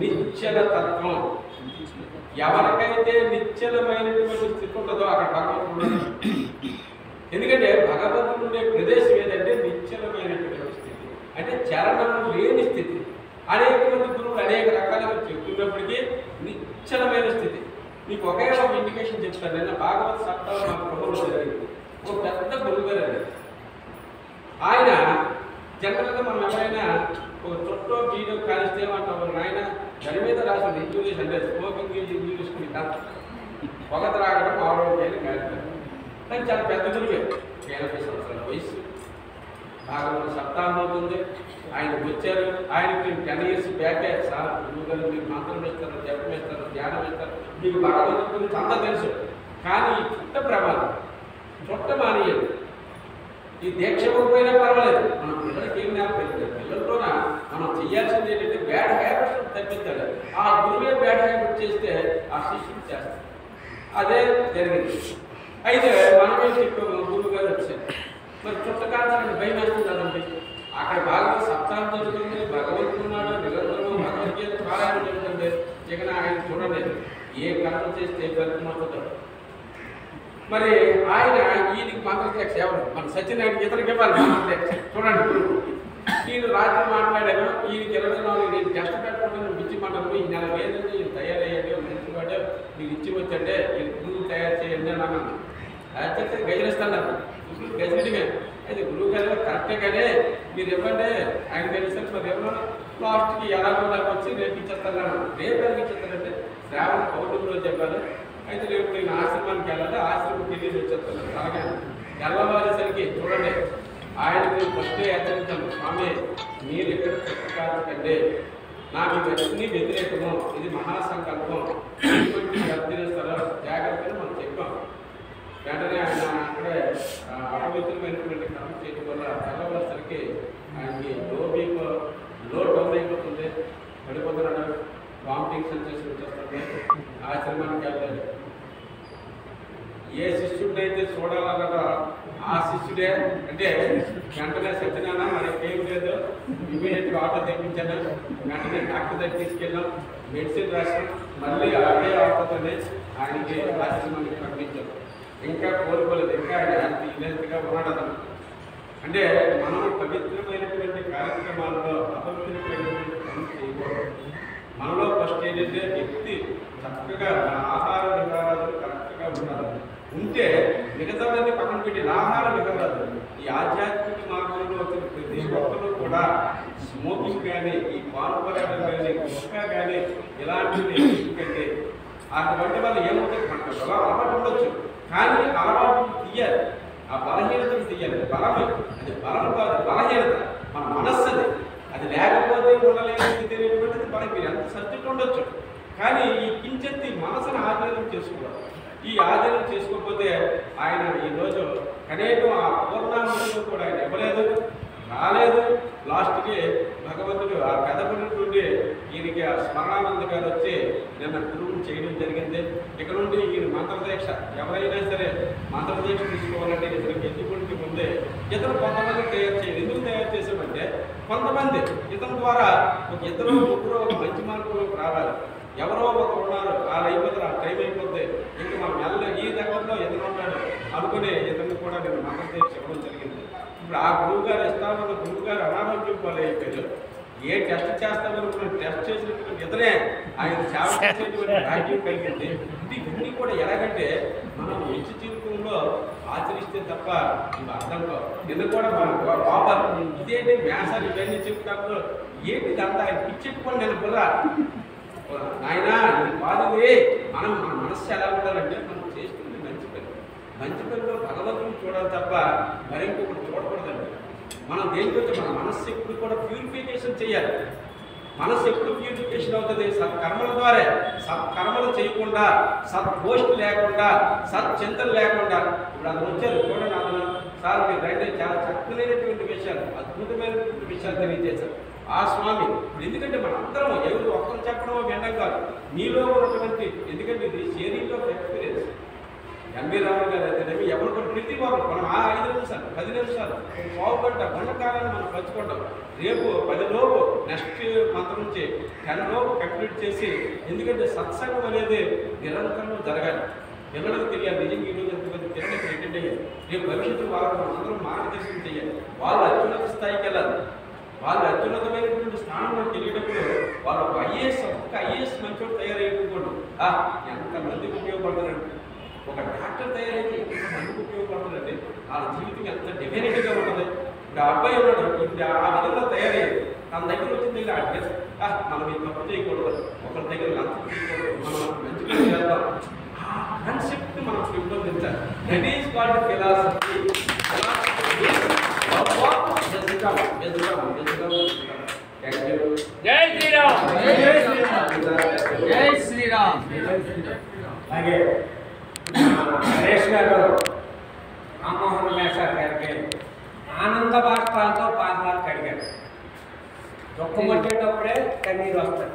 నిశ్చల తత్వం. ఎవరికైతే నిశ్చలమైనటువంటి స్థితి ఉంటుందో అక్కడ భగవంతుడు. ఎందుకంటే భగవంతుడు ఉండే ప్రదేశం ఏదంటే నిశ్చలమైనటువంటి స్థితి, అంటే చరణం లేని స్థితి. అనేక మంది గురువులు అనేక రకాలుగా చెప్తున్నప్పటికీ నిశ్చలమైన స్థితి. మీకు ఒకే ఒక ఇండికేషన్ చెప్తాను. నిన్న భాగవత సప్తాహం మా ప్రభుత్వం జరిగింది. ఒక పెద్ద గురువు గారు అండి. ఆయన జనరల్గా మనం ఎవరైనా ఒక చుట్టూ వీడియో కాలిస్తే ఏమంటాం, ఆయన దాని మీద రాసిన ఇంగ్లీష్ అంటే స్పోకింగ్ ఇంగ్లీష్ పొగ త్రాగడం మామూలు కాలిస్తారు. కానీ చాలా పెద్ద గురువే. 80 సంవత్సరాల వయసు. భాగవత సప్తాహం అవుతుంది. ఆయన వచ్చారు. ఆయనకి 10 years బ్యాకే సార్ గురువు గారు మీరు మంత్రం వేస్తారు, జపం వేస్తారు, ధ్యానం వేస్తారు, మీకు భగవంతుడి గురించి అంతా తెలుసు. కానీ ఈ చుట్ట ప్రమాదం చుట్ట మానేయాలి. ఈ దీక్ష పోయినా పర్వాలేదు. మన పిల్లలకి ఏం నేర్పలేదు. పిల్లలతోన మనం చేయాల్సింది ఏంటంటే బ్యాడ్ హ్యాబిట్స్ తప్పించాలి. ఆ గురువే బ్యాడ్ హ్యాబిట్ చేస్తే ఆ శిష్యుడు చేస్తారు. అదే జరిగింది. అయితే మనమే చెప్పాము గురువు గారు వచ్చారు. మరి చుట్టకాల్సిన భయం వేస్తుందండి. అక్కడ బాగా సప్తాహం జరుగుతుంది, భగవంతుడు ఉన్నాడు, నిరంతరం భగవద్గీత పారాయణ జరుగుతుంది. ఇక ఆయన చూడండి ఏ కర్మ చేస్తే ఫలితం అవుతుందో. మరి ఆయన ఈయనకి మంత్రదీక్ష ఎవరు? మన సత్యనారాయణ ఇతనికి ఇవ్వాలి మంత్రదీక్ష. చూడండి గురువు నేను రాత్రి మాట్లాడాను. ఈయనకి 24 నేను కష్టపెట్టుకుంటే నువ్వు ఇచ్చి మాట్లాడు. ఈ నెల లేదండి ఈయన తయారయ్యాడు, మంచి వాడు, మీరు ఇచ్చి వచ్చంటే ఈయన గురువు తయారు చేయండి అని అన్నాను. అయితే గజనిస్తాను గజనిమే. అయితే గురువు గారు కరెక్టే కానీ మీరు ఇవ్వండి ఆయన తెలుసు. మరి ఎవరన్నా లాస్ట్కి ఎలా దాకా వచ్చి రేపు ఇచ్చేస్తాను. రేపు ఎలా ఇచ్చేస్తానంటే శ్రావణ పౌర్ణమి రోజు చెప్పాలి. అయితే రేపు నేను ఆశ్రమానికి వెళ్ళాలి. ఆశ్రమం తెలియదు వచ్చేస్తాను. అలాగే తెల్లవారేసరికి చూడండి ఆయనకు ఫస్ట్ హెచ్చరించాను, స్వామి మీరు ఎక్కడ చెప్పుకోకండి, నాకు ఇవన్నీ వ్యతిరేకము, ఇది మహాసంకల్పం, అర్థిస్తారు జాగ్రత్తగా మనం చెప్పాం. వెంటనే ఆయన అక్కడే అపవిత్రమైనటువంటి కర్మ చేయడం వల్ల తెల్లవారేసరికి ఆయనకి లో డౌన్ అయిపోతుంది, పడిపోతున్నాడు, వామిటింగ్ సెన్సేషన్ వచ్చేస్తుంది. ఆశ్రమానికి వెళ్ళాలి. ఏ శిష్యుడినైతే చూడాలన్నాడో ఆ శిష్యుడే. అంటే వెంటనే సత్యనారాయణ మనకి ఏం లేదు, ఇమీడియట్గా ఆటో తెప్పించాను, వెంటనే డాక్టర్ దగ్గర తీసుకెళ్ళాం, మెడిసిన్ రాసాం, మళ్ళీ అదే ఆటోతోనే ఆయనకి ఆశ్రమానికి పంపించాం. ఇంకా కోరుకోలేదు, ఇంకా హెల్త్గా ఉన్నాడు అతను. అంటే మనం పవిత్రమైనటువంటి కార్యక్రమాల్లో అపవిత్రమైనటువంటి పనులు చేయకూడదు. మనలో ఫస్ట్ ఏంటంటే వ్యక్తి చక్కగా ఆహార విహారాలు కరెక్ట్గా ఉండాలి. ఉంటే మిగతావన్నీ పక్కన పెట్టి ఆహార విహారాలు ఈ ఆధ్యాత్మిక మార్గంలో వచ్చిన ప్రతి ఒక్కరు కూడా స్మోకింగ్ కానీ, ఈ పాల్పరాటం కానీ, గుట్కా కానీ ఇలాంటివి ఎందుకంటే అటువంటి వాళ్ళు ఏమవుతుంది, మనకు బలం అలవాటు ఉండొచ్చు, కానీ అలవాటు తీయాలి, ఆ బలహీనతను తీయాలి. బలమే అది, బలం కాదు బలహీనత, మన మనస్సు అది లేకపోతే ఉండలేని తెలియటువంటిది మనకి. మీరు ఎంత సబ్జెక్ట్ ఉండొచ్చు, కానీ ఈ కించెత్తి మనసును ఆధీనం చేసుకోవాలి. ఈ ఆధీనం చేసుకోకపోతే ఆయన ఈరోజు కనీసం ఆ పూర్ణాంశంలో కూడా ఆయన ఇవ్వలేదు, రాలేదు. లాస్ట్కి భగవంతుడు ఆ పెదపడి నుండి ఈయనకి ఆ స్మరణానంద గారు వచ్చి నిన్న గురువుని చేయడం జరిగింది. ఇక్కడ నుండి ఈయన మంత్రదీక్ష, ఎవరైనా సరే మంత్రదీక్ష తీసుకోవాలంటే ఇతనికి ఎదుగుడికి ముందే ఇతను కొంతమంది తయారు చేయాలి. ఎందుకు తయారు చేసామంటే కొంతమంది ఇతని ద్వారా ఒక ఇద్దరు ముగ్గురు ఒక మంచి మార్గంలోకి రావాలి. ఎవరో ఒక ఉన్నారు, వాళ్ళు అయిపోతారు, ఆ టైం అయిపోతే ఇంక మనం ఈ దగ్గరలో ఇతను ఉన్నాడు అనుకునే ఇతను కూడా నేను మంత్రదీక్ష ఇవ్వడం జరిగింది. ఇప్పుడు ఆ గురువు గారు ఇస్తామన్న గురువు గారు అనారోగ్యం పాలు అయిపోయారు. ఏ టెస్ట్ చేస్తామనుకున్న టెస్ట్ చేసినటువంటి ఇతనే ఆయన సేవ చేసేటువంటి భాగ్యం కలిగింది. ఇవన్నీ కూడా ఎలాగంటే మనం నిత్య జీవితంలో ఆచరిస్తే తప్ప ఇవి అర్థం కావు. నిన్న కూడా మనం పాపాలు ఇదేంటి వ్యాసాలు ఇవన్నీ చెప్తాము, ఏంటి అంతా ఆయన పిచ్చెట్టుకొని నేను కూడా నాయన ఇది కాదువే. మన మనస్సు ఎలా ఉండాలంటే మనం చేస్తుంది మంచి పనిలో భగవంతుని చూడాలి తప్ప మరి ఇంకొకటి చూడకూడదండి. మనం దేనికి వచ్చి మన మనస్సు ఎప్పుడు కూడా ప్యూరిఫికేషన్ చేయాలి. మనస్సు ఎప్పుడు ప్యూరిఫికేషన్ అవుతుంది సత్కర్మల ద్వారా. సత్కర్మలు చేయకుండా, సద్గోష్ఠి లేకుండా, సత్చింతలు లేకుండా. ఇప్పుడు అతను వచ్చారు చూడండి, అతను సార్ మీరు రండి, చాలా చక్కనైనటువంటి విషయాలు, అద్భుతమైనటువంటి విషయాలు తెలియజేశారు ఆ స్వామి. ఇప్పుడు ఎందుకంటే మనందరం ఎవరు ఒక్కరు చెప్పడం వినడం కాదు, మీలో ఉన్నటువంటి, ఎందుకంటే ఇది షేరింగ్ ఆఫ్ ఎక్స్పీరియన్స్. ఎంబీ రావు గారు అయితేనేమి ఎవరు కూడా ప్రతి వారు మనం ఆ 5 నిమిషాలు 10 నిమిషాలు పావుగంట గంట కాలాన్ని మనం పంచుకుంటాం. రేపు 10 లోపు నెక్స్ట్ మంత్ నుంచి 10 లోపు కంప్లీట్ చేసి, ఎందుకంటే సత్సంగం అనేది నిరంతరం జరగాలి. ఎవరికి తెలియాలి నిజంగా ఈరోజు ఎంతమంది తిరగడానికి అటెండ్ అయ్యారు, రేపు భవిష్యత్తు వాళ్ళకు అందరం మార్గదర్శనం చేయాలి. వాళ్ళు అత్యున్నత స్థాయికి వెళ్ళాలి. వాళ్ళు అత్యున్నతమైనటువంటి స్థానంలోకి వెళ్ళేటప్పుడు వాళ్ళు ఒక ఐఏఎస్ మంచోడు తయారయ్యేటప్పుడు ఎంతమందికి ఉపయోగపడతారండి. ఒక డాక్టర్ తయారైతే ఎంతమందికి ఉపయోగపడుతుందండి. వాళ్ళ జీవితం ఎంత డెఫినెట్గా ఉంటుంది. ఇప్పుడు ఆ అబ్బాయి ఉన్నాడు, ఇప్పుడు ఆ విధంగా తయారయ్యాడు. తన దగ్గర వచ్చిన దగ్గర అడ్రస్ మనం ఈ తప్పు చేయకూడదు, ఒకరి దగ్గర లంచం చేయకూడదు, మనం మంచిగా చేద్దాం. ఆ కాన్సెప్ట్ మనం పెంపొందించాలి. That is called philosophy. జై శ్రీరామ్. జై శ్రీరామ్. అలాగే నరేష్ గారు రామ్మోహన్ మేషార్ గారికి ఆనంద బాష్పాలతో పాదాలు కడిగారు. దుఃఖం వచ్చేటప్పుడే కన్నీరు వస్తాయి.